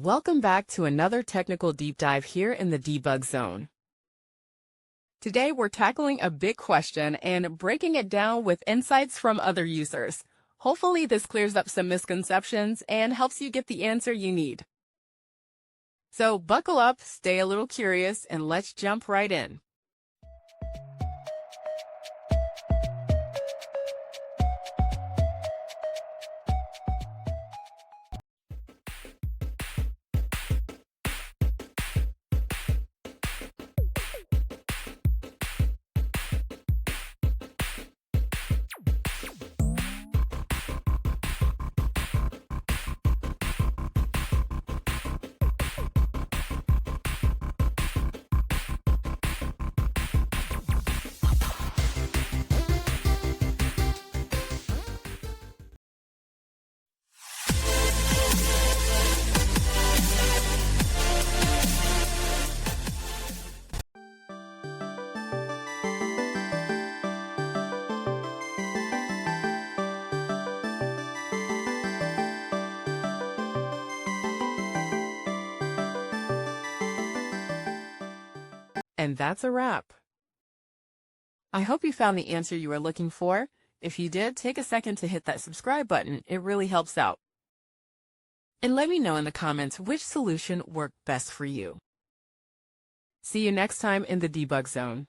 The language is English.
Welcome back to another technical deep dive here in the Debug Zone. Today we're tackling a big question and breaking it down with insights from other users. Hopefully this clears up some misconceptions and helps you get the answer you need. So buckle up, stay a little curious, and let's jump right in. And that's a wrap. I hope you found the answer you were looking for. If you did, take a second to hit that subscribe button. It really helps out. And let me know in the comments which solution worked best for you. See you next time in the Debug Zone.